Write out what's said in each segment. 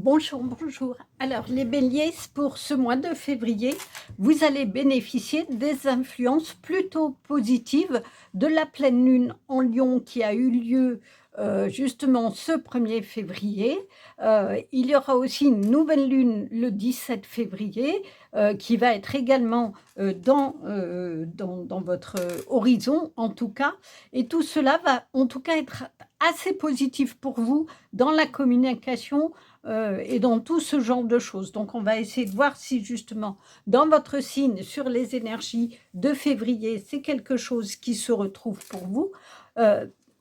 Bonjour, bonjour. Alors, les béliers, pour ce mois de février, vous allez bénéficier des influences plutôt positives de la pleine lune en Lion qui a eu lieu justement ce 1er février. Il y aura aussi une nouvelle lune le 17 février qui va être également dans votre horizon, en tout cas. Et tout cela va en tout cas être assez positif pour vous dans la communication et dans tout ce genre de choses. Donc, on va essayer de voir si justement, dans votre signe, sur les énergies de février, c'est quelque chose qui se retrouve pour vous.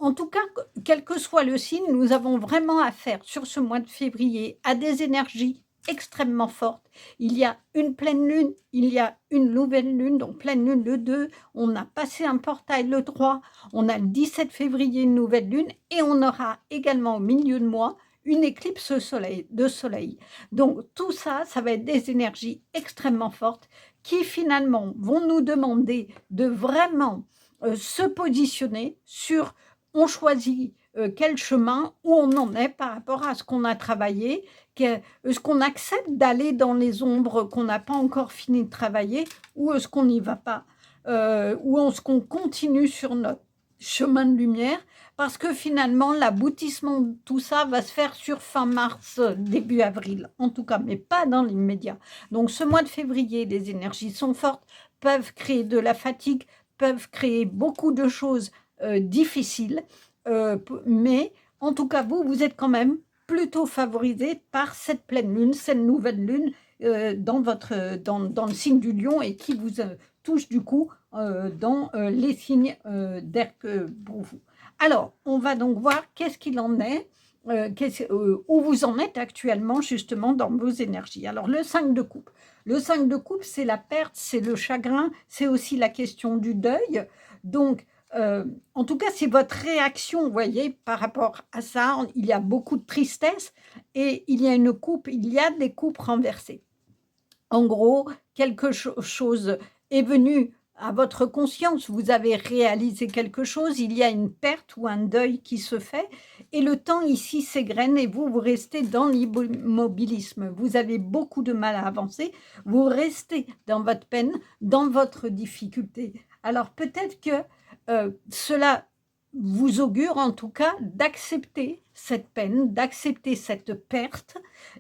En tout cas, quel que soit le signe, nous avons vraiment affaire sur ce mois de février à des énergies extrêmement fortes. Il y a une pleine lune, il y a une nouvelle lune, donc pleine lune le 2, on a passé un portail le 3, on a le 17 février une nouvelle lune et on aura également au milieu de mois une éclipse de soleil. Donc tout ça, ça va être des énergies extrêmement fortes qui finalement vont nous demander de vraiment se positionner sur on choisit quel chemin, où on en est par rapport à ce qu'on a travaillé, est-ce qu'on accepte d'aller dans les ombres qu'on n'a pas encore fini de travailler, ou est-ce qu'on n'y va pas, ou est-ce qu'on continue sur notre chemin de lumière, parce que finalement, l'aboutissement de tout ça va se faire sur fin mars, début avril, en tout cas, mais pas dans l'immédiat. Donc, ce mois de février, les énergies sont fortes, peuvent créer de la fatigue, peuvent créer beaucoup de choses difficiles, mais en tout cas, vous êtes quand même plutôt favorisé par cette pleine lune, cette nouvelle lune dans le signe du lion et qui vous touche du coup dans les signes d'air pour vous. Alors, on va donc voir qu'est-ce qu'il en est, où vous en êtes actuellement justement dans vos énergies. Alors, le 5 de coupe. Le 5 de coupe, c'est la perte, c'est le chagrin, c'est aussi la question du deuil. Donc, en tout cas, c'est votre réaction, vous voyez, par rapport à ça. Il y a beaucoup de tristesse et il y a des coupes renversées. En gros, quelque chose est venu à votre conscience, vous avez réalisé quelque chose, il y a une perte ou un deuil qui se fait, et le temps ici s'égrène et vous restez dans l'immobilisme. Vous avez beaucoup de mal à avancer, vous restez dans votre peine, dans votre difficulté. Alors peut-être que cela vous augure en tout cas d'accepter cette peine, d'accepter cette perte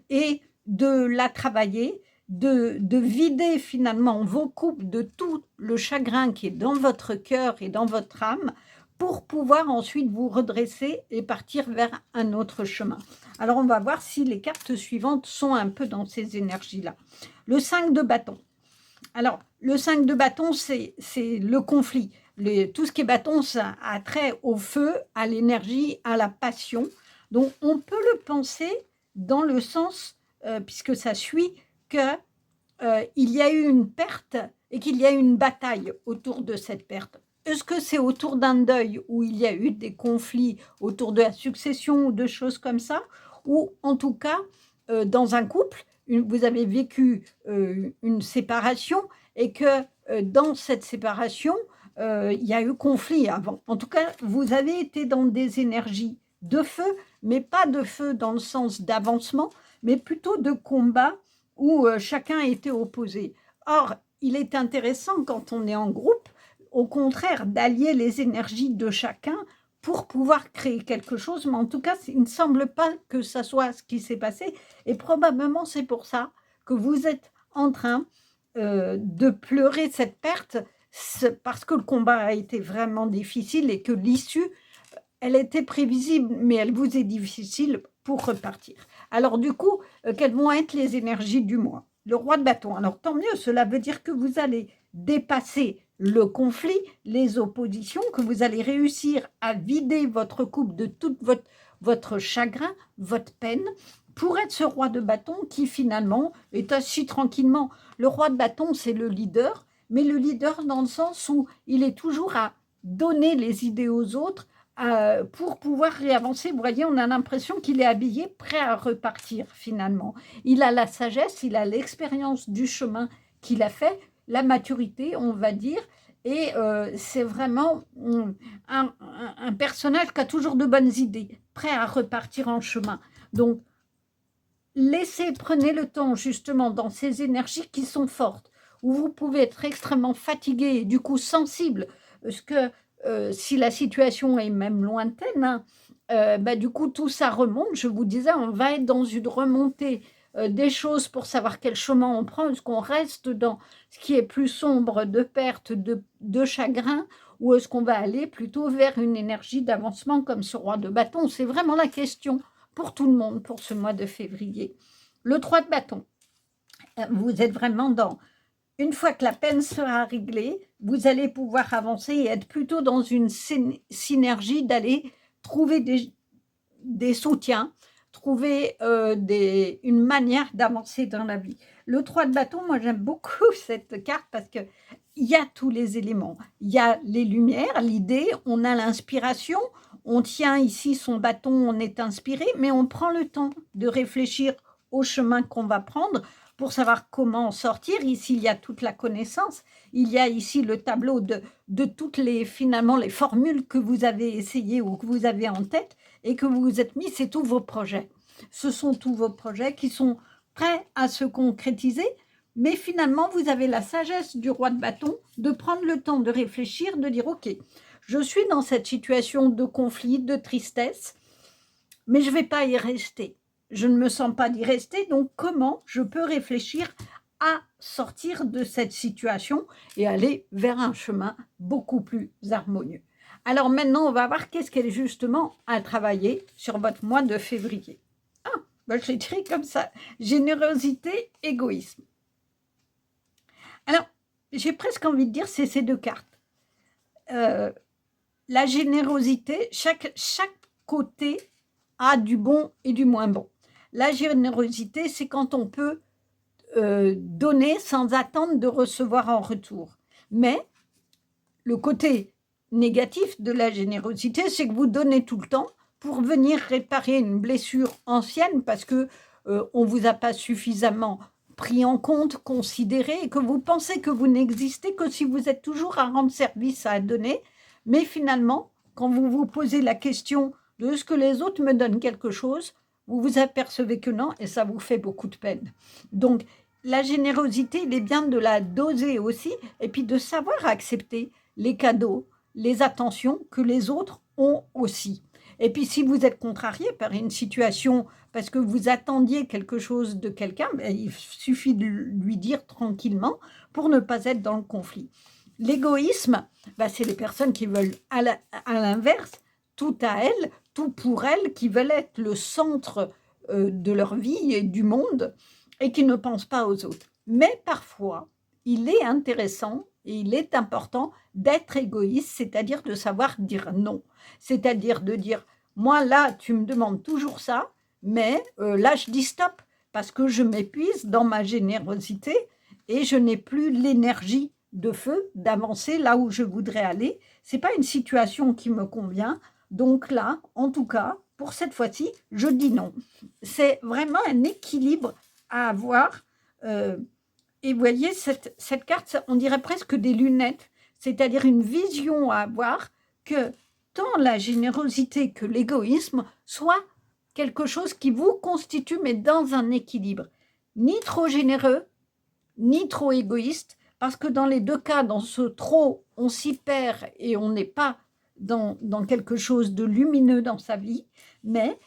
et de la travailler, de vider finalement vos coupes de tout le chagrin qui est dans votre cœur et dans votre âme pour pouvoir ensuite vous redresser et partir vers un autre chemin. Alors, on va voir si les cartes suivantes sont un peu dans ces énergies-là. Le 5 de bâton. Alors, le 5 de bâton, c'est le conflit. Tout ce qui est bâton, ça a trait au feu, à l'énergie, à la passion. Donc, on peut le penser dans le sens, puisque ça suit, qu'il y a eu une perte et qu'il y a eu une bataille autour de cette perte. Est-ce que c'est autour d'un deuil où il y a eu des conflits autour de la succession ou de choses comme ça, ou en tout cas, dans un couple, vous avez vécu une séparation et que dans cette séparation, il y a eu conflit avant. En tout cas, vous avez été dans des énergies de feu, mais pas de feu dans le sens d'avancement, mais plutôt de combat où chacun était opposé. Or, il est intéressant quand on est en groupe, au contraire, d'allier les énergies de chacun pour pouvoir créer quelque chose, mais en tout cas, il ne semble pas que ça soit ce qui s'est passé, et probablement c'est pour ça que vous êtes en train de pleurer cette perte, parce que le combat a été vraiment difficile et que l'issue, elle était prévisible, mais elle vous est difficile pour repartir. Alors du coup, quelles vont être les énergies du mois? Le roi de bâton. Alors tant mieux, cela veut dire que vous allez dépasser le conflit, les oppositions, que vous allez réussir à vider votre coupe de tout votre chagrin, votre peine, pour être ce roi de bâton qui finalement est assis tranquillement. Le roi de bâton, c'est le leader, mais le leader dans le sens où il est toujours à donner les idées aux autres, pour pouvoir réavancer. Vous voyez, on a l'impression qu'il est habillé, prêt à repartir finalement. Il a la sagesse, il a l'expérience du chemin qu'il a fait, la maturité, on va dire, et c'est vraiment un personnage qui a toujours de bonnes idées, prêt à repartir en chemin. Donc, prenez le temps justement dans ces énergies qui sont fortes, où vous pouvez être extrêmement fatigué et du coup sensible, parce que si la situation est même lointaine, hein, bah, du coup tout ça remonte. Je vous disais, on va être dans une remontée des choses pour savoir quel chemin on prend. Est-ce qu'on reste dans ce qui est plus sombre de perte, de chagrin, ou est-ce qu'on va aller plutôt vers une énergie d'avancement comme ce roi de bâton? C'est vraiment la question pour tout le monde pour ce mois de février. Le 3 de bâton, vous êtes vraiment dans, une fois que la peine sera réglée, vous allez pouvoir avancer et être plutôt dans une synergie d'aller trouver des soutiens, trouver une manière d'avancer dans la vie. Le 3 de bâton, moi j'aime beaucoup cette carte parce que il y a tous les éléments. Il y a les lumières, l'idée, on a l'inspiration, on tient ici son bâton, on est inspiré, mais on prend le temps de réfléchir au chemin qu'on va prendre pour savoir comment en sortir. Ici, il y a toute la connaissance. Il y a ici le tableau de toutes les, finalement, les formules que vous avez essayées ou que vous avez en tête et que vous vous êtes mis. C'est tous vos projets. Ce sont tous vos projets qui sont prêts à se concrétiser. Mais finalement, vous avez la sagesse du roi de bâton de prendre le temps de réfléchir, de dire « Ok, je suis dans cette situation de conflit, de tristesse, mais je ne vais pas y rester. Je ne me sens pas d'y rester, donc comment je peux réfléchir à sortir de cette situation et aller vers un chemin beaucoup plus harmonieux. » Alors maintenant, on va voir qu'est-ce qu'elle est justement à travailler sur votre mois de février. Ah, ben je l'écris comme ça. Générosité, égoïsme. Alors, j'ai presque envie de dire, c'est ces deux cartes. La générosité, chaque côté a du bon et du moins bon. La générosité, c'est quand on peut donner sans attendre de recevoir en retour. Mais le côté négatif de la générosité, c'est que vous donnez tout le temps pour venir réparer une blessure ancienne parce que on vous a pas suffisamment pris en compte, considéré, et que vous pensez que vous n'existez que si vous êtes toujours à rendre service, à donner. Mais finalement, quand vous vous posez la question de ce que les autres me donnent quelque chose, vous vous apercevez que non, et ça vous fait beaucoup de peine. Donc, la générosité, il est bien de la doser aussi, et puis de savoir accepter les cadeaux, les attentions que les autres ont aussi. Et puis, si vous êtes contrarié par une situation parce que vous attendiez quelque chose de quelqu'un, ben, il suffit de lui dire tranquillement pour ne pas être dans le conflit. L'égoïsme, ben, c'est les personnes qui veulent, à l'inverse, tout à elles, tout pour elles, qui veulent être le centre de leur vie et du monde et qui ne pensent pas aux autres. Mais parfois, il est intéressant et il est important d'être égoïste, c'est-à-dire de savoir dire non. C'est-à-dire de dire, moi là, tu me demandes toujours ça, mais là, je dis stop, parce que je m'épuise dans ma générosité et je n'ai plus l'énergie de feu d'avancer là où je voudrais aller. Ce n'est pas une situation qui me convient. Donc là, en tout cas, pour cette fois-ci, je dis non. C'est vraiment un équilibre à avoir. Et vous voyez, cette carte, on dirait presque des lunettes, c'est-à-dire une vision à avoir que tant la générosité que l'égoïsme soient quelque chose qui vous constitue, mais dans un équilibre. Ni trop généreux, ni trop égoïste, parce que dans les deux cas, dans ce trop, on s'y perd et on n'est pas dans quelque chose de lumineux dans sa vie, mais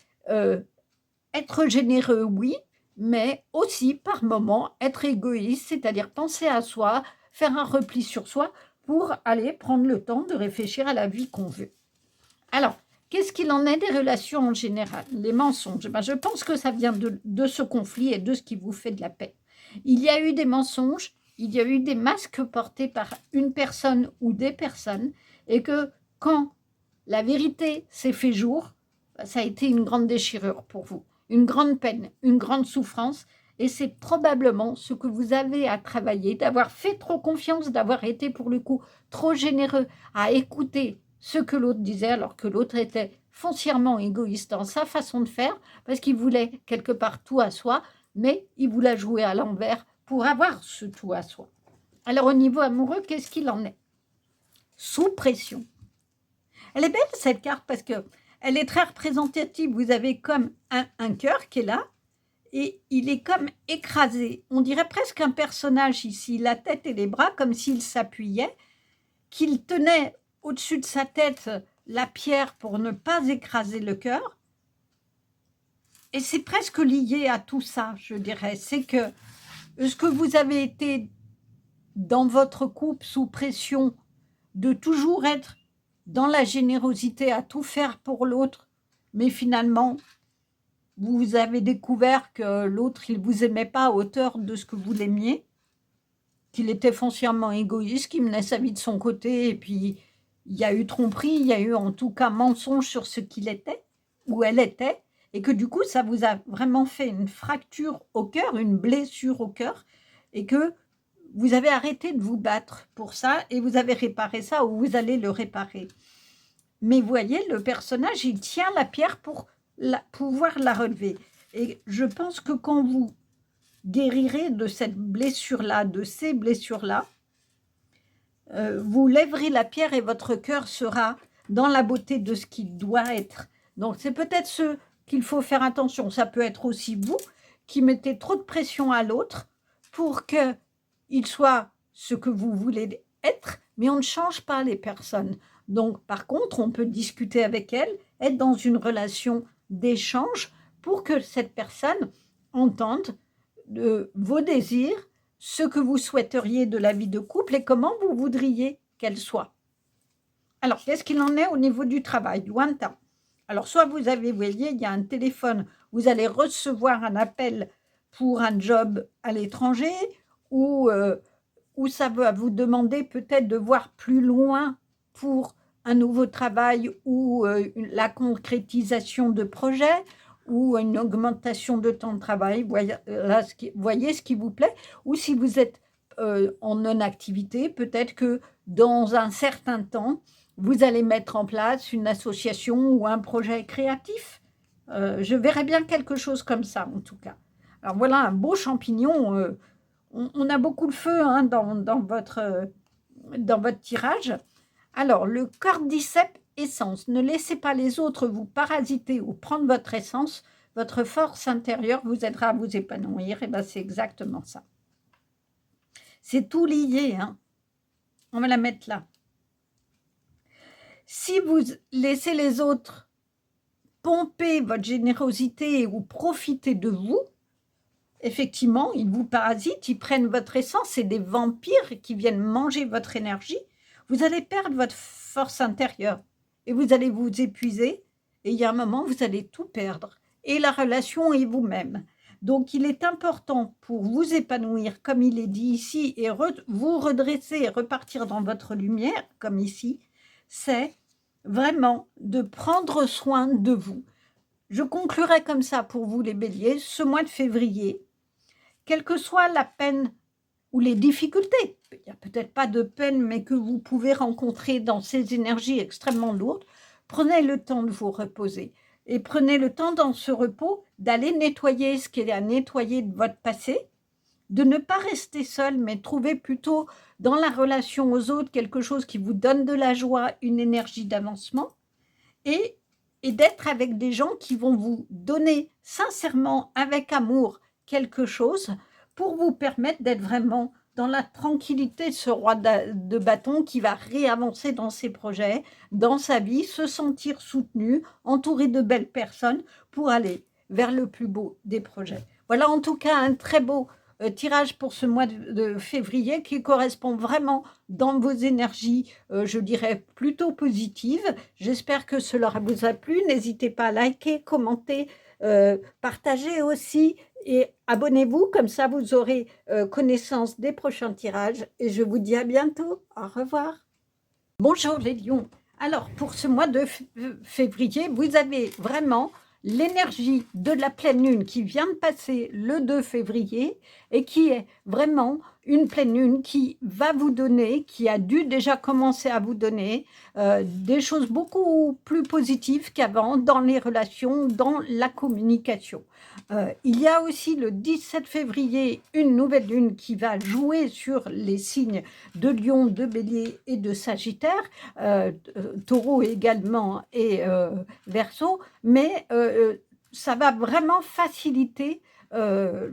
être généreux, oui, mais aussi par moment être égoïste, c'est-à-dire penser à soi, faire un repli sur soi pour aller prendre le temps de réfléchir à la vie qu'on veut. Alors, qu'est-ce qu'il en est des relations en général? Les mensonges, ben, je pense que ça vient de ce conflit et de ce qui vous fait de la peine. Il y a eu des mensonges, il y a eu des masques portés par une personne ou des personnes, et que quand la vérité s'est fait jour, ça a été une grande déchirure pour vous, une grande peine, une grande souffrance, et c'est probablement ce que vous avez à travailler, d'avoir fait trop confiance, d'avoir été pour le coup trop généreux à écouter ce que l'autre disait, alors que l'autre était foncièrement égoïste dans sa façon de faire, parce qu'il voulait quelque part tout à soi, mais il voulait jouer à l'envers pour avoir ce tout à soi. Alors au niveau amoureux, qu'est-ce qu'il en est? Sous pression. Elle est belle cette carte parce qu'elle est très représentative. Vous avez comme un cœur qui est là et il est comme écrasé. On dirait presque un personnage ici, la tête et les bras, comme s'il s'appuyait, qu'il tenait au-dessus de sa tête la pierre pour ne pas écraser le cœur. Et c'est presque lié à tout ça, je dirais. C'est que est-ce que vous avez été dans votre couple sous pression de toujours être dans la générosité, à tout faire pour l'autre, mais finalement, vous avez découvert que l'autre, il ne vous aimait pas à hauteur de ce que vous l'aimiez, qu'il était foncièrement égoïste, qu'il menait sa vie de son côté, et puis il y a eu tromperie, il y a eu en tout cas mensonge sur ce qu'il était, ou elle était, et que du coup, ça vous a vraiment fait une fracture au cœur, une blessure au cœur, et que vous avez arrêté de vous battre pour ça, et vous avez réparé ça, ou vous allez le réparer. Mais vous voyez, le personnage, il tient la pierre pour pouvoir la relever. Et je pense que quand vous guérirez de cette blessure-là, de ces blessures-là, vous lèverez la pierre et votre cœur sera dans la beauté de ce qu'il doit être. Donc c'est peut-être ce qu'il faut faire attention. Ça peut être aussi vous qui mettez trop de pression à l'autre pour qu'il soit ce que vous voulez être, mais on ne change pas les personnes. Donc par contre, on peut discuter avec elle, être dans une relation d'échange pour que cette personne entende vos désirs, ce que vous souhaiteriez de la vie de couple et comment vous voudriez qu'elle soit. Alors, qu'est-ce qu'il en est au niveau du travail, lointain? Alors, soit vous voyez, il y a un téléphone, vous allez recevoir un appel pour un job à l'étranger ou ça va vous demander peut-être de voir plus loin pour un nouveau travail ou la concrétisation de projets ou une augmentation de temps de travail, voyez ce qui vous plaît, ou si vous êtes en non-activité, peut-être que dans un certain temps, vous allez mettre en place une association ou un projet créatif. Je verrais bien quelque chose comme ça, en tout cas. Alors voilà un beau champignon. On a beaucoup de feu hein, dans votre tirage. Alors, le cordyceps essence. Ne laissez pas les autres vous parasiter ou prendre votre essence. Votre force intérieure vous aidera à vous épanouir. Et bien, c'est exactement ça. C'est tout lié. Hein. On va la mettre là. Si vous laissez les autres pomper votre générosité ou profiter de vous, effectivement, ils vous parasitent, ils prennent votre essence, c'est des vampires qui viennent manger votre énergie. Vous allez perdre votre force intérieure et vous allez vous épuiser et il y a un moment, vous allez tout perdre et la relation est vous-même. Donc, il est important pour vous épanouir, comme il est dit ici, et vous redresser et repartir dans votre lumière, comme ici, c'est vraiment de prendre soin de vous. Je conclurai comme ça pour vous les béliers, ce mois de février, quelle que soit la peine ou les difficultés, il n'y a peut-être pas de peine, mais que vous pouvez rencontrer dans ces énergies extrêmement lourdes, prenez le temps de vous reposer. Et prenez le temps dans ce repos d'aller nettoyer ce qu'il y a à nettoyer de votre passé, de ne pas rester seul, mais trouver plutôt dans la relation aux autres quelque chose qui vous donne de la joie, une énergie d'avancement, et d'être avec des gens qui vont vous donner sincèrement, avec amour, quelque chose pour vous permettre d'être vraiment dans la tranquillité de ce roi de bâton qui va réavancer dans ses projets, dans sa vie, se sentir soutenu, entouré de belles personnes pour aller vers le plus beau des projets. Voilà en tout cas un très beau tirage pour ce mois de février qui correspond vraiment dans vos énergies, je dirais plutôt positives. J'espère que cela vous a plu. N'hésitez pas à liker, commenter, partager aussi et abonnez-vous, comme ça vous aurez connaissance des prochains tirages et je vous dis à bientôt. Au revoir. Bonjour les lions. Alors pour ce mois de février, vous avez vraiment l'énergie de la pleine lune qui vient de passer le 2 février et qui est vraiment une pleine lune qui va vous donner, qui a dû déjà commencer à vous donner des choses beaucoup plus positives qu'avant dans les relations, dans la communication. Il y a aussi le 17 février une nouvelle lune qui va jouer sur les signes de Lion, de Bélier et de Sagittaire, Taureau également et Verseau, mais ça va vraiment faciliter euh,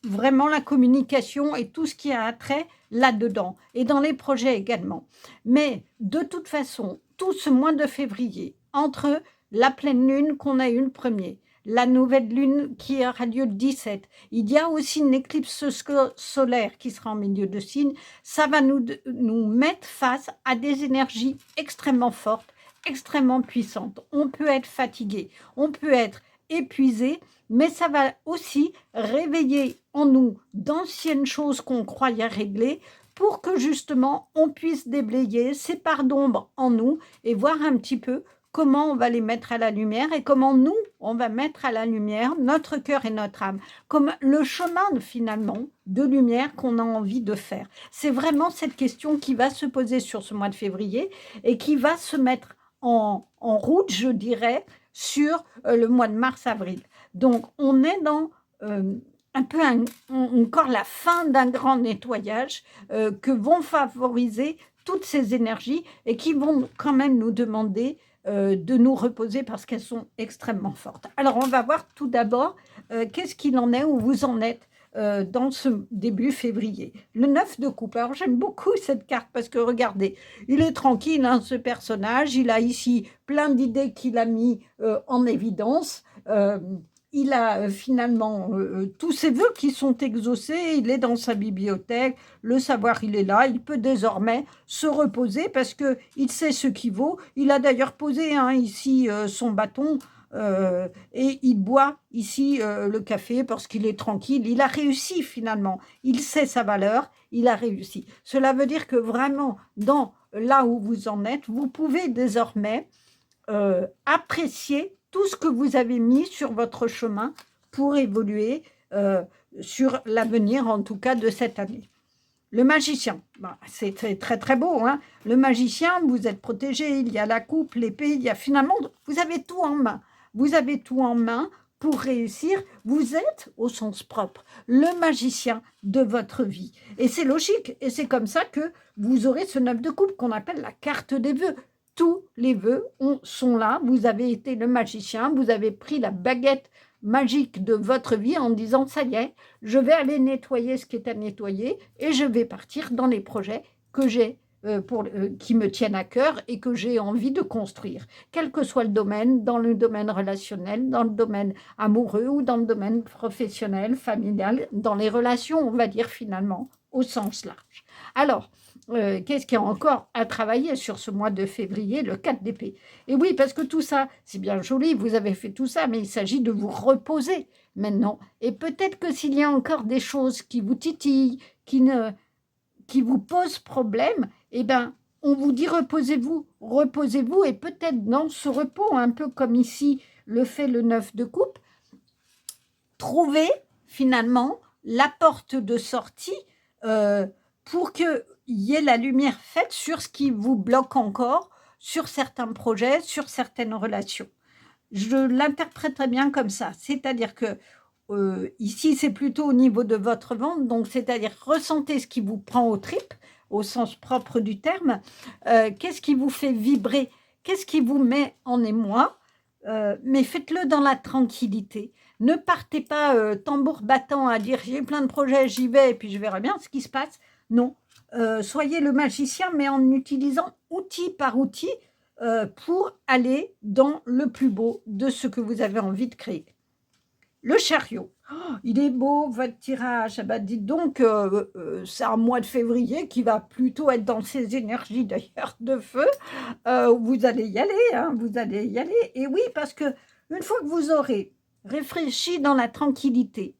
vraiment la communication et tout ce qui a trait là-dedans, et dans les projets également. Mais de toute façon, tout ce mois de février, entre la pleine lune qu'on a eu le premier, la nouvelle lune qui aura lieu le 17, il y a aussi une éclipse solaire qui sera en milieu de signe, ça va nous mettre face à des énergies extrêmement fortes, extrêmement puissantes. On peut être fatigué, on peut être épuisé, mais ça va aussi réveiller en nous d'anciennes choses qu'on croyait régler pour que justement on puisse déblayer ces parts d'ombre en nous et voir un petit peu comment on va les mettre à la lumière et comment nous, on va mettre à la lumière notre cœur et notre âme, comme le chemin finalement de lumière qu'on a envie de faire. C'est vraiment cette question qui va se poser sur ce mois de février et qui va se mettre en route, je dirais, sur le mois de mars-avril. Donc, on est dans un peu encore la fin d'un grand nettoyage que vont favoriser toutes ces énergies et qui vont quand même nous demander de nous reposer parce qu'elles sont extrêmement fortes. Alors, on va voir tout d'abord qu'est-ce qu'il en est, où vous en êtes dans ce début février. Le 9 de coupe. Alors, j'aime beaucoup cette carte parce que, regardez, il est tranquille, hein, ce personnage. Il a ici plein d'idées qu'il a mis en évidence. Il a finalement tous ses vœux qui sont exaucés, il est dans sa bibliothèque, le savoir il est là, il peut désormais se reposer parce qu'il sait ce qu'il vaut. Il a d'ailleurs posé ici son bâton et il boit ici le café parce qu'il est tranquille. Il a réussi finalement, il sait sa valeur, il a réussi. Cela veut dire que vraiment, dans là où vous en êtes, vous pouvez désormais apprécier tout ce que vous avez mis sur votre chemin pour évoluer sur l'avenir, en tout cas, de cette année. Le magicien, c'est très, très, très beau. Hein. Le magicien, vous êtes protégé, il y a la coupe, l'épée, il y a finalement, vous avez tout en main. Vous avez tout en main pour réussir. Vous êtes, au sens propre, le magicien de votre vie. Et c'est logique. Et c'est comme ça que vous aurez ce 9 de coupe qu'on appelle la carte des vœux. Tous les vœux sont là. Vous avez été le magicien, vous avez pris la baguette magique de votre vie en disant, ça y est, je vais aller nettoyer ce qui est à nettoyer et je vais partir dans les projets que j'ai qui me tiennent à cœur et que j'ai envie de construire, quel que soit le domaine, dans le domaine relationnel, dans le domaine amoureux ou dans le domaine professionnel, familial, dans les relations, on va dire finalement, au sens large. Alors, qu'est-ce qu'il y a encore à travailler sur ce mois de février, le 4 d'épée? Et oui, parce que tout ça, c'est bien joli, vous avez fait tout ça, mais il s'agit de vous reposer maintenant. Et peut-être que s'il y a encore des choses qui vous titillent, qui vous posent problème, eh bien, on vous dit reposez-vous, et peut-être dans ce repos, un peu comme ici le fait le 9 de coupe, trouvez finalement la porte de sortie pour qu'il y ait la lumière faite sur ce qui vous bloque encore, sur certains projets, sur certaines relations. Je l'interpréterais bien comme ça, c'est-à-dire que ici, c'est plutôt au niveau de votre ventre, donc c'est-à-dire ressentez ce qui vous prend aux tripes, au sens propre du terme, qu'est-ce qui vous fait vibrer, qu'est-ce qui vous met en émoi, mais faites-le dans la tranquillité. Ne partez pas tambour battant à dire j'ai plein de projets, j'y vais et puis je verrai bien ce qui se passe. Non, soyez le magicien, mais en utilisant outil par outil pour aller dans le plus beau de ce que vous avez envie de créer. Le chariot. Oh, il est beau, votre tirage. Ah bah, dites donc, c'est un mois de février qui va plutôt être dans ces énergies d'ailleurs de feu. Vous allez y aller, hein, vous allez y aller. Et oui, parce que une fois que vous aurez réfléchi dans la tranquillité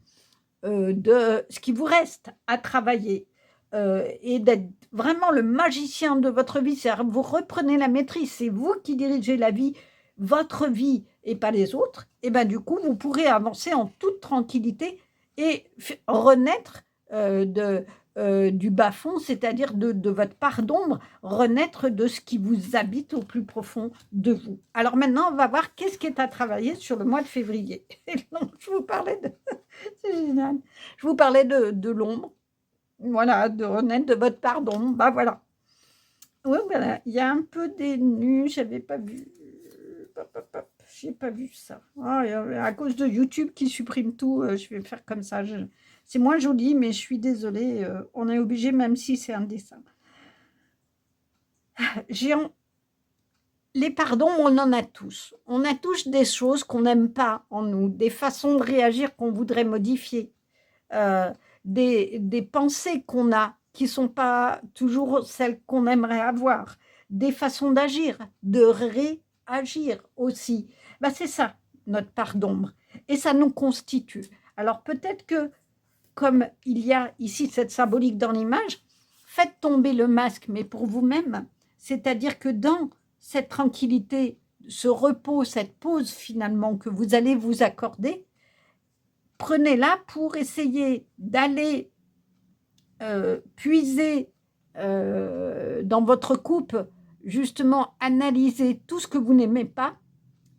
de ce qui vous reste à travailler et d'être vraiment le magicien de votre vie, c'est-à-dire vous reprenez la maîtrise, c'est vous qui dirigez la vie, votre vie et pas les autres, et bien du coup, vous pourrez avancer en toute tranquillité et renaître du bas-fond, c'est-à-dire de votre part d'ombre, renaître de ce qui vous habite au plus profond de vous. Alors maintenant, on va voir qu'est-ce qui est à travailler sur le mois de février. Et donc, je vous parlais de... C'est génial. Je vous parlais de l'ombre, voilà, de renaître de votre part d'ombre. Bah voilà. Oui, voilà, il y a un peu des nus, j'avais pas vu. Hop, hop, hop. j'ai pas vu ça. Ah, à cause de YouTube qui supprime tout, je vais faire comme ça. C'est moins joli, mais je suis désolée. On est obligé, même si c'est un dessin. J'ai Les pardons, on en a tous. On a tous des choses qu'on n'aime pas en nous, des façons de réagir qu'on voudrait modifier, euh, des pensées qu'on a qui ne sont pas toujours celles qu'on aimerait avoir, des façons d'agir, de réagir aussi. Ben, c'est ça, notre part d'ombre. Et ça nous constitue. Alors peut-être que, comme il y a ici cette symbolique dans l'image, faites tomber le masque, mais pour vous-même. C'est-à-dire que dans cette tranquillité, ce repos, cette pause finalement que vous allez vous accorder, prenez-la pour essayer d'aller puiser dans votre coupe, justement analyser tout ce que vous n'aimez pas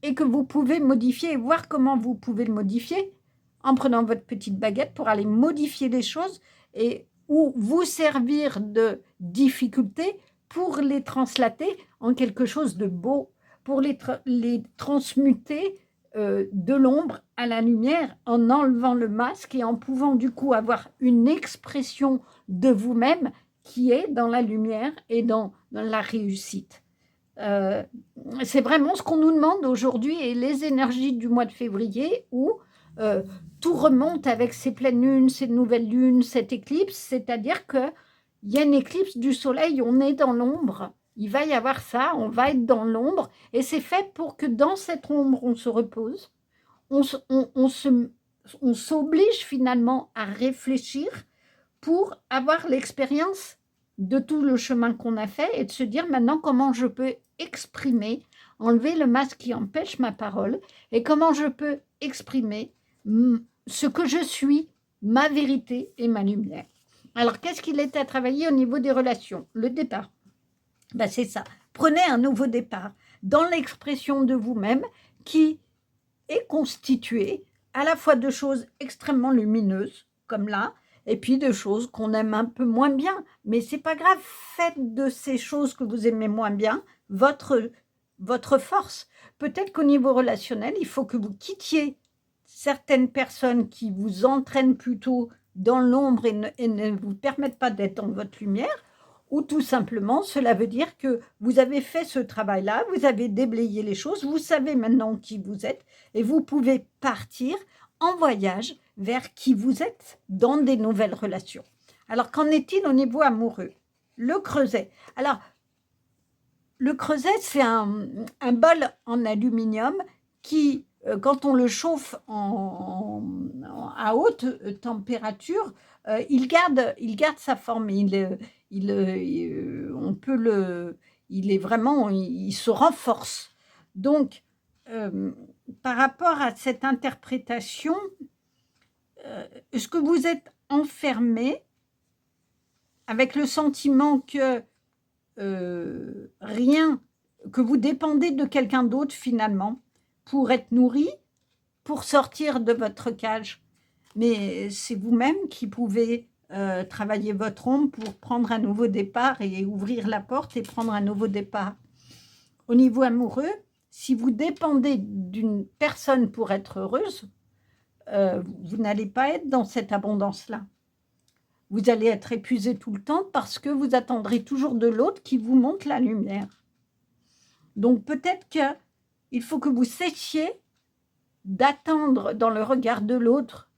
et que vous pouvez modifier et voir comment vous pouvez le modifier en prenant votre petite baguette pour aller modifier les choses et ou vous servir de difficultés pour les translater en quelque chose de beau, pour les transmuter de l'ombre à la lumière en enlevant le masque et en pouvant du coup avoir une expression de vous-même qui est dans la lumière et dans la réussite. Euh, c'est vraiment ce qu'on nous demande aujourd'hui et les énergies du mois de février où euh, tout remonte avec ces pleines lunes, ces nouvelles lunes, cette éclipse, c'est-à-dire qu'il y a une éclipse du soleil, on est dans l'ombre, il va y avoir ça, on va être dans l'ombre et c'est fait pour que dans cette ombre on se repose, on s'oblige finalement à réfléchir pour avoir l'expérience de tout le chemin qu'on a fait et de se dire maintenant comment je peux exprimer, enlever le masque qui empêche ma parole et comment je peux exprimer ce que je suis, ma vérité et ma lumière. Alors, qu'est-ce qu'il est à travailler au niveau des relations? Le départ. Ben, c'est ça. Prenez un nouveau départ dans l'expression de vous-même qui est constituée à la fois de choses extrêmement lumineuses, comme là, et puis de choses qu'on aime un peu moins bien. Mais c'est pas grave, faites de ces choses que vous aimez moins bien votre force. Peut-être qu'au niveau relationnel, il faut que vous quittiez certaines personnes qui vous entraînent plutôt dans l'ombre et ne vous permettent pas d'être dans votre lumière, ou tout simplement, cela veut dire que vous avez fait ce travail-là, vous avez déblayé les choses, vous savez maintenant qui vous êtes, et vous pouvez partir en voyage vers qui vous êtes dans des nouvelles relations. Alors, qu'en est-il au niveau amoureux? Le creuset. Alors, le creuset, c'est un bol en aluminium qui, quand on le chauffe à haute température, il garde sa forme. On peut il est vraiment, il se renforce. Donc, par rapport à cette interprétation, est-ce que vous êtes enfermé avec le sentiment que rien, que vous dépendez de quelqu'un d'autre finalement pour être nourri, pour sortir de votre cage? Mais c'est vous-même qui pouvez travailler votre ombre pour prendre un nouveau départ et ouvrir la porte et prendre un nouveau départ. Au niveau amoureux, si vous dépendez d'une personne pour être heureuse, vous n'allez pas être dans cette abondance-là. Vous allez être épuisé tout le temps parce que vous attendrez toujours de l'autre qui vous montre la lumière. Donc peut-être qu'il faut que vous cessiez d'attendre dans le regard de l'autre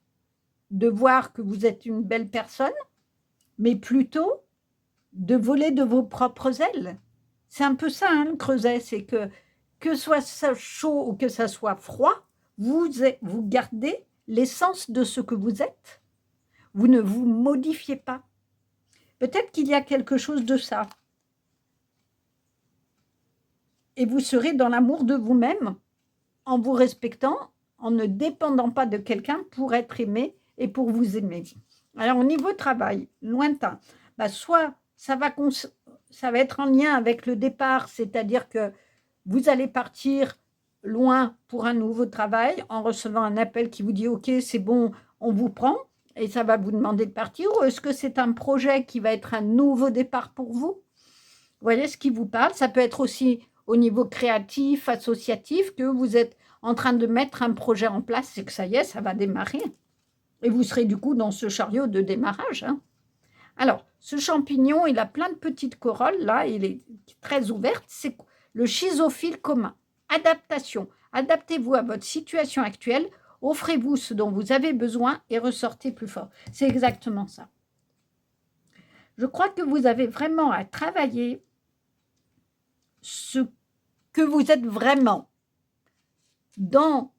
de voir que vous êtes une belle personne, mais plutôt de voler de vos propres ailes. C'est un peu ça, hein, le creuset, c'est que soit ça chaud ou que ça soit froid, vous gardez l'essence de ce que vous êtes. Vous ne vous modifiez pas. Peut-être qu'il y a quelque chose de ça. Et vous serez dans l'amour de vous-même, en vous respectant, en ne dépendant pas de quelqu'un pour être aimé et pour vous aimer. Alors, au niveau travail, lointain, soit ça va être en lien avec le départ, c'est-à-dire que vous allez partir loin pour un nouveau travail en recevant un appel qui vous dit « Ok, c'est bon, on vous prend ». Et ça va vous demander de partir, ou est-ce que c'est un projet qui va être un nouveau départ pour vous? Vous voyez ce qui vous parle? Ça peut être aussi au niveau créatif, associatif, que vous êtes en train de mettre un projet en place, c'est que ça y est, ça va démarrer. Et vous serez du coup dans ce chariot de démarrage. Hein. Alors, ce champignon, il a plein de petites corolles, là, il est très ouverte. C'est le schizophile commun. Adaptation. Adaptez-vous à votre situation actuelle, offrez-vous ce dont vous avez besoin et ressortez plus fort. C'est exactement ça. Je crois que vous avez vraiment à travailler ce que vous êtes vraiment dans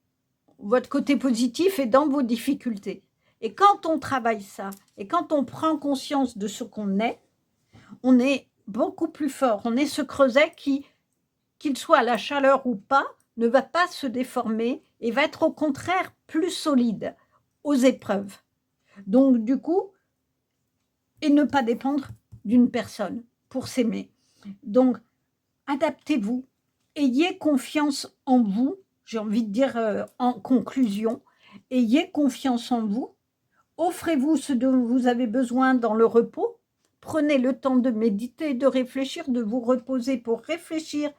votre côté positif et dans vos difficultés. Et quand on travaille ça, et quand on prend conscience de ce qu'on est, on est beaucoup plus fort. On est ce creuset qui, qu'il soit à la chaleur ou pas, ne va pas se déformer et va être au contraire plus solide aux épreuves. Donc du coup, et ne pas dépendre d'une personne pour s'aimer. Donc, adaptez-vous, ayez confiance en vous, j'ai envie de dire en conclusion, ayez confiance en vous, offrez-vous ce dont vous avez besoin dans le repos, prenez le temps de méditer, de réfléchir, de vous reposer pour réfléchir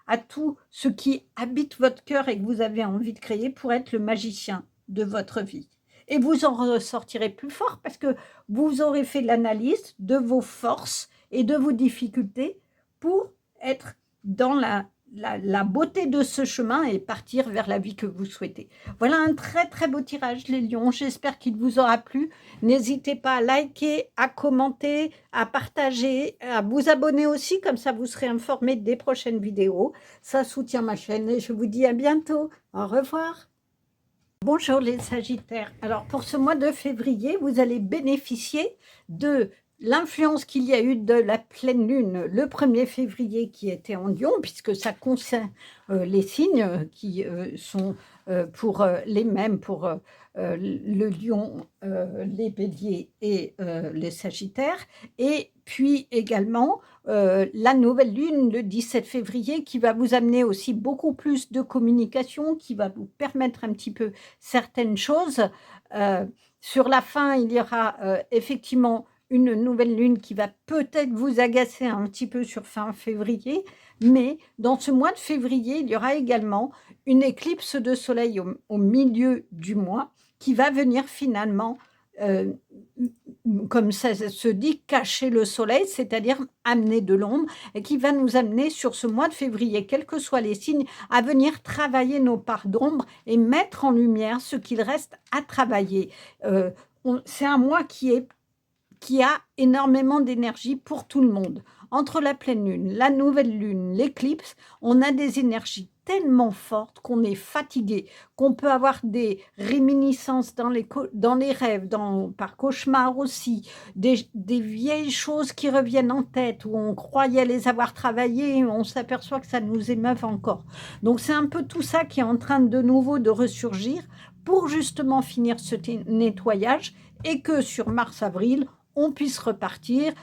à tout ce qui habite votre cœur et que vous avez envie de créer pour être le magicien de votre vie. Et vous en ressortirez plus fort parce que vous aurez fait l'analyse de vos forces et de vos difficultés pour être dans la beauté de ce chemin et partir vers la vie que vous souhaitez. Voilà un très très beau tirage les lions, j'espère qu'il vous aura plu. N'hésitez pas à liker, à commenter, à partager, à vous abonner aussi, comme ça vous serez informé des prochaines vidéos. Ça soutient ma chaîne et je vous dis à bientôt. Au revoir. Bonjour les Sagittaires. Alors pour ce mois de février, vous allez bénéficier de l'influence qu'il y a eu de la pleine lune le 1er février qui était en Lion, puisque ça concerne les signes qui sont pour les mêmes, pour le Lion, les Béliers et les Sagittaires. Et puis également la nouvelle lune le 17 février qui va vous amener aussi beaucoup plus de communication, qui va vous permettre un petit peu certaines choses. Sur la fin, il y aura effectivement une nouvelle lune qui va peut-être vous agacer un petit peu sur fin février, mais dans ce mois de février, il y aura également une éclipse de soleil au milieu du mois qui va venir finalement, comme ça se dit, cacher le soleil, c'est-à-dire amener de l'ombre, et qui va nous amener sur ce mois de février, quels que soient les signes, à venir travailler nos parts d'ombre et mettre en lumière ce qu'il reste à travailler. C'est un mois qui a énormément d'énergie pour tout le monde. Entre la pleine lune, la nouvelle lune, l'éclipse, on a des énergies tellement fortes qu'on est fatigué, qu'on peut avoir des réminiscences dans les rêves, par cauchemar aussi, des vieilles choses qui reviennent en tête, où on croyait les avoir travaillées, et on s'aperçoit que ça nous émeuve encore. Donc c'est un peu tout ça qui est en train de nouveau de ressurgir pour justement finir ce nettoyage et que sur mars-avril, on puisse repartir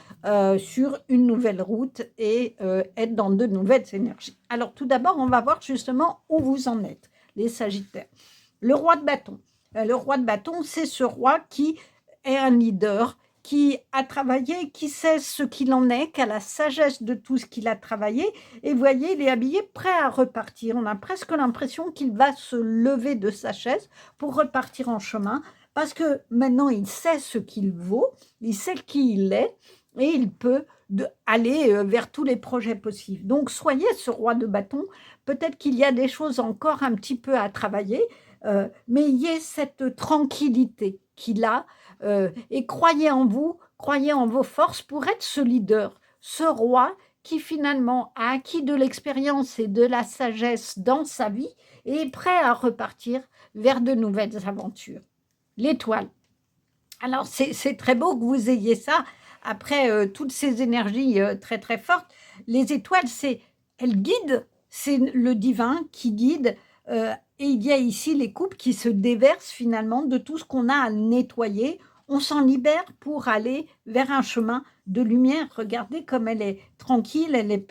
sur une nouvelle route et être dans de nouvelles énergies. Alors tout d'abord, on va voir justement où vous en êtes, les Sagittaires. Le roi de bâton. Le roi de bâton, c'est ce roi qui est un leader, qui a travaillé, qui sait ce qu'il en est, qui a la sagesse de tout ce qu'il a travaillé. Et vous voyez, il est habillé, prêt à repartir. On a presque l'impression qu'il va se lever de sa chaise pour repartir en chemin. Parce que maintenant, il sait ce qu'il vaut, il sait qui il est, et il peut aller vers tous les projets possibles. Donc, soyez ce roi de bâton. Peut-être qu'il y a des choses encore un petit peu à travailler, mais ayez cette tranquillité qu'il a, et croyez en vous, croyez en vos forces pour être ce leader, ce roi qui finalement a acquis de l'expérience et de la sagesse dans sa vie et est prêt à repartir vers de nouvelles aventures. L'étoile. Alors, c'est très beau que vous ayez ça après toutes ces énergies très, très fortes. Les étoiles, elles guident, c'est le divin qui guide. Et il y a ici les coupes qui se déversent finalement de tout ce qu'on a à nettoyer. On s'en libère pour aller vers un chemin de lumière. Regardez comme elle est tranquille, elle est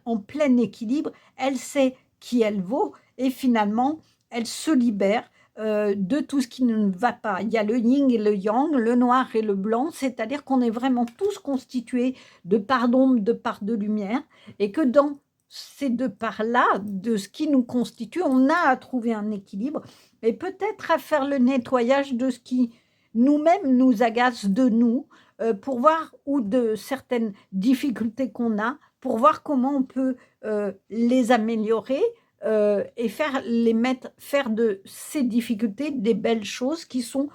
en plein équilibre. Elle sait qui elle vaut et finalement, elle se libère de tout ce qui ne va pas. Il y a le yin et le yang, le noir et le blanc, c'est-à-dire qu'on est vraiment tous constitués de parts d'ombre, de parts de lumière, et que dans c'est de par là, de ce qui nous constitue, on a à trouver un équilibre et peut-être à faire le nettoyage de ce qui nous-mêmes nous agace de nous, pour voir ou de certaines difficultés qu'on a, pour voir comment on peut, les améliorer, et faire de ces difficultés des belles choses qui seront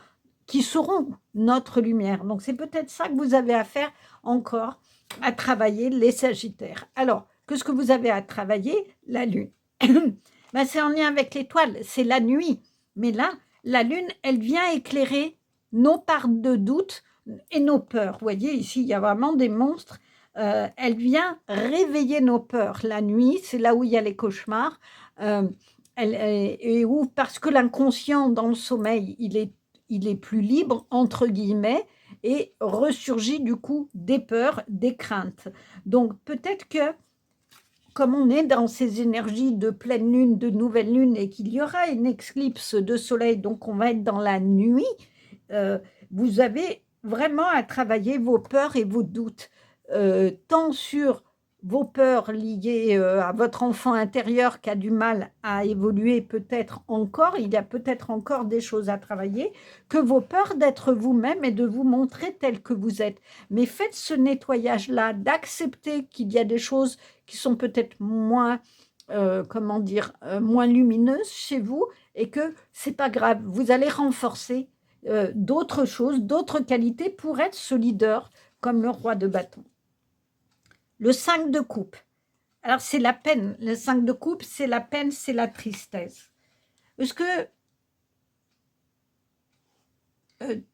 notre lumière. Donc c'est peut-être ça que vous avez à faire encore, à travailler les Sagittaires. Alors, qu'est-ce que vous avez à travailler? La Lune. Ben, c'est en lien avec l'étoile, c'est la nuit. Mais là, la Lune, elle vient éclairer nos parts de doute et nos peurs. Vous voyez, ici, il y a vraiment des monstres. Elle vient réveiller nos peurs. La nuit, c'est là où il y a les cauchemars. Euh, et où, parce que l'inconscient, dans le sommeil, il est plus libre, entre guillemets, et ressurgit du coup des peurs, des craintes. Donc peut-être que, comme on est dans ces énergies de pleine lune, de nouvelle lune, et qu'il y aura une éclipse de soleil, donc on va être dans la nuit, euh, vous avez vraiment à travailler vos peurs et vos doutes, tant sur vos peurs liées à votre enfant intérieur qui a du mal à évoluer peut-être encore, il y a peut-être encore des choses à travailler, que vos peurs d'être vous-même et de vous montrer tel que vous êtes. Mais faites ce nettoyage-là, d'accepter qu'il y a des choses qui sont peut-être moins, comment dire, moins lumineuses chez vous et que c'est pas grave, vous allez renforcer d'autres choses, d'autres qualités pour être ce leader comme le roi de bâton. Le 5 de coupe. Alors, c'est la peine. Le 5 de coupe, c'est la peine, c'est la tristesse. Est-ce que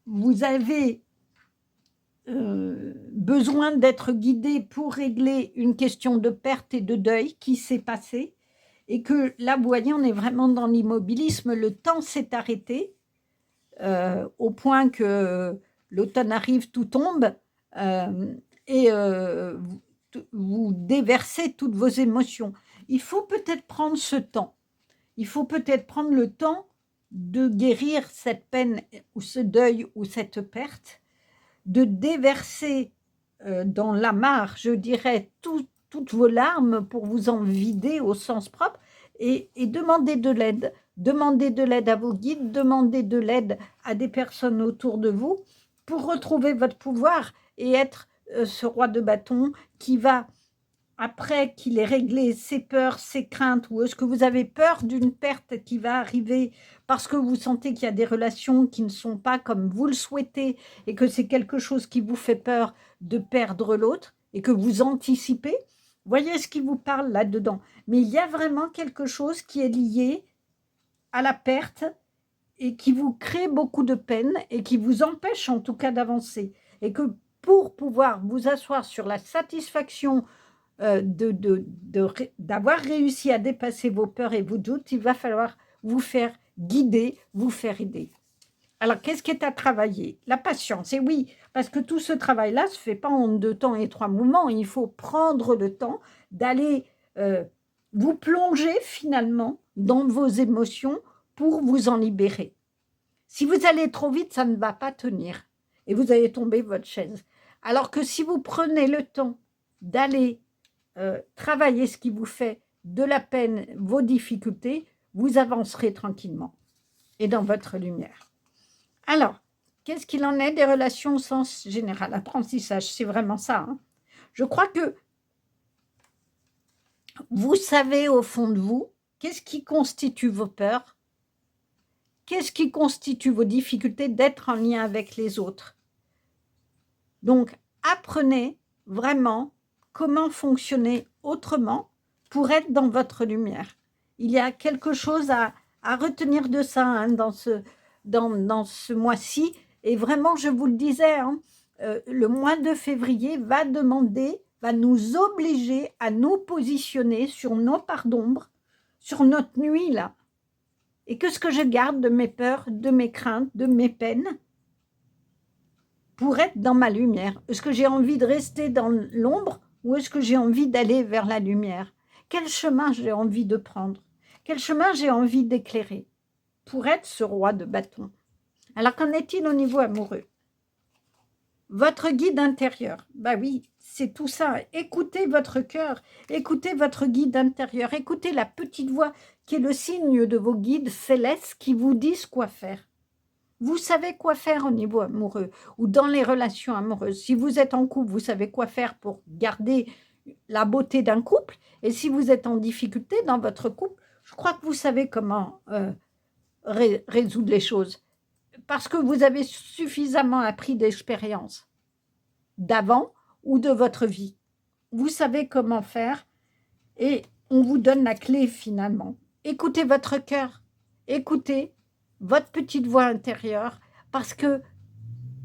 vous avez besoin d'être guidé pour régler une question de perte et de deuil qui s'est passée et que là, vous voyez, on est vraiment dans l'immobilisme. Le temps s'est arrêté au point que l'automne arrive, tout tombe et vous déversez toutes vos émotions. Il faut peut-être prendre ce temps. Il faut peut-être prendre le temps de guérir cette peine ou ce deuil ou cette perte, de déverser dans la mare, je dirais, toutes vos larmes pour vous en vider au sens propre et demander de l'aide. Demandez de l'aide à vos guides, demandez de l'aide à des personnes autour de vous pour retrouver votre pouvoir et être ce roi de bâton qui va, après qu'il ait réglé ses peurs, ses craintes, ou est-ce que vous avez peur d'une perte qui va arriver parce que vous sentez qu'il y a des relations qui ne sont pas comme vous le souhaitez et que c'est quelque chose qui vous fait peur de perdre l'autre et que vous anticipez? Voyez ce qui vous parle là-dedans. Mais il y a vraiment quelque chose qui est lié à la perte et qui vous crée beaucoup de peine et qui vous empêche en tout cas d'avancer. Et que pour pouvoir vous asseoir sur la satisfaction d'avoir réussi à dépasser vos peurs et vos doutes, il va falloir vous faire guider, vous faire aider. Alors, qu'est-ce qui est à travailler? La patience, et oui, parce que tout ce travail-là ne se fait pas en 2 temps et 3 mouvements. Il faut prendre le temps d'aller vous plonger finalement dans vos émotions pour vous en libérer. Si vous allez trop vite, ça ne va pas tenir et vous allez tomber votre chaise. Alors que si vous prenez le temps d'aller travailler ce qui vous fait de la peine, vos difficultés, vous avancerez tranquillement et dans votre lumière. Alors, qu'est-ce qu'il en est des relations au sens général? Apprentissage, c'est vraiment ça. Hein. Je crois que vous savez au fond de vous qu'est-ce qui constitue vos peurs, qu'est-ce qui constitue vos difficultés d'être en lien avec les autres. Donc, apprenez vraiment comment fonctionner autrement pour être dans votre lumière. Il y a quelque chose à retenir de ça hein, dans ce mois-ci. Et vraiment, je vous le disais, hein, le mois de février va nous obliger à nous positionner sur nos parts d'ombre, sur notre nuit là. Et qu'est-ce que je garde de mes peurs, de mes craintes, de mes peines pour être dans ma lumière? Est-ce que j'ai envie de rester dans l'ombre ou est-ce que j'ai envie d'aller vers la lumière? Quel chemin j'ai envie de prendre? Quel chemin j'ai envie d'éclairer pour être ce roi de bâton? Alors, qu'en est-il au niveau amoureux? Votre guide intérieur, bah oui, c'est tout ça. Écoutez votre cœur, écoutez votre guide intérieur, écoutez la petite voix qui est le signe de vos guides célestes qui vous disent quoi faire. Vous savez quoi faire au niveau amoureux ou dans les relations amoureuses. Si vous êtes en couple, vous savez quoi faire pour garder la beauté d'un couple. Et si vous êtes en difficulté dans votre couple, je crois que vous savez comment résoudre les choses. Parce que vous avez suffisamment appris d'expérience d'avant ou de votre vie. Vous savez comment faire et on vous donne la clé finalement. Écoutez votre cœur, écoutez votre petite voix intérieure parce que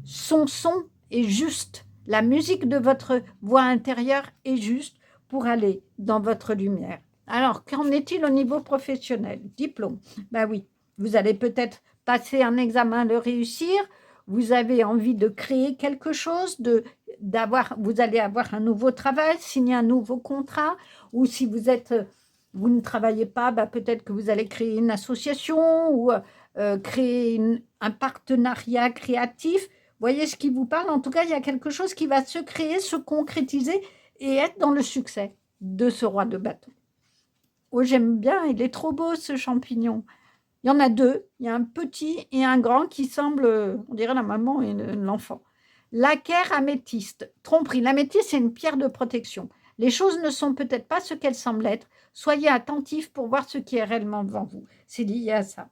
son son est juste. La musique de votre voix intérieure est juste pour aller dans votre lumière. Alors, qu'en est-il au niveau professionnel? Diplôme. Ben oui, vous allez peut-être passer un examen, le réussir. Vous avez envie de créer quelque chose, vous allez avoir un nouveau travail, signer un nouveau contrat, ou si vous ne travaillez pas, ben peut-être que vous allez créer une association ou créer un partenariat créatif. Voyez ce qui vous parle. En tout cas, il y a quelque chose qui va se créer, se concrétiser et être dans le succès de ce roi de bâton. Oh, j'aime bien, il est trop beau ce champignon. Il y en a deux, il y a un petit et un grand qui semblent, on dirait la maman et l'enfant. Laquaire améthyste, tromperie. L'améthyste, c'est une pierre de protection. Les choses ne sont peut-être pas ce qu'elles semblent être. Soyez attentifs pour voir ce qui est réellement devant vous. C'est lié à ça.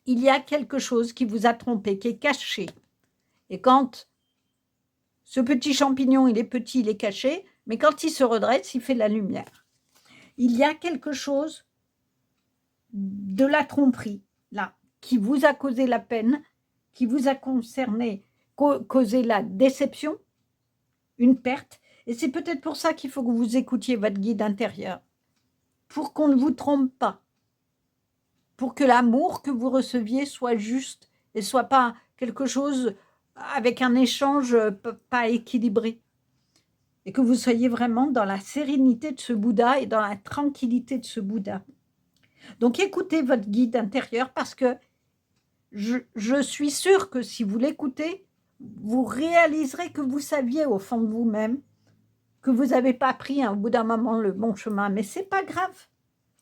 Il y a quelque chose qui vous a trompé, qui est caché. Et quand ce petit champignon, il est petit, il est caché, mais quand il se redresse, il fait de la lumière. Il y a quelque chose de la tromperie, là, qui vous a causé la peine, qui vous a causé la déception, une perte. Et c'est peut-être pour ça qu'il faut que vous écoutiez votre guide intérieur, pour qu'on ne vous trompe pas, pour que l'amour que vous receviez soit juste et soit pas quelque chose avec un échange pas équilibré. Et que vous soyez vraiment dans la sérénité de ce Bouddha et dans la tranquillité de ce Bouddha. Donc écoutez votre guide intérieur parce que je suis sûre que si vous l'écoutez, vous réaliserez que vous saviez au fond de vous-même que vous n'avez pas pris au bout d'un moment le bon chemin. Mais ce n'est pas grave.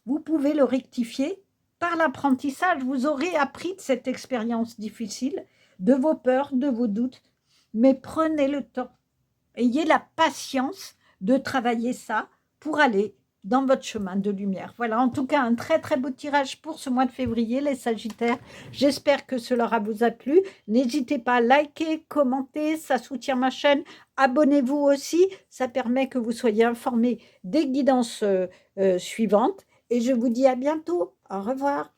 Vous pouvez le rectifier par l'apprentissage. Vous aurez appris de cette expérience difficile, de vos peurs, de vos doutes. Mais prenez le temps. Ayez la patience de travailler ça pour aller dans votre chemin de lumière. Voilà, en tout cas, un très très beau tirage pour ce mois de février, les Sagittaires. J'espère que cela vous a plu. N'hésitez pas à liker, commenter, ça soutient ma chaîne. Abonnez-vous aussi, ça permet que vous soyez informés des guidances suivantes. Et je vous dis à bientôt. Au revoir.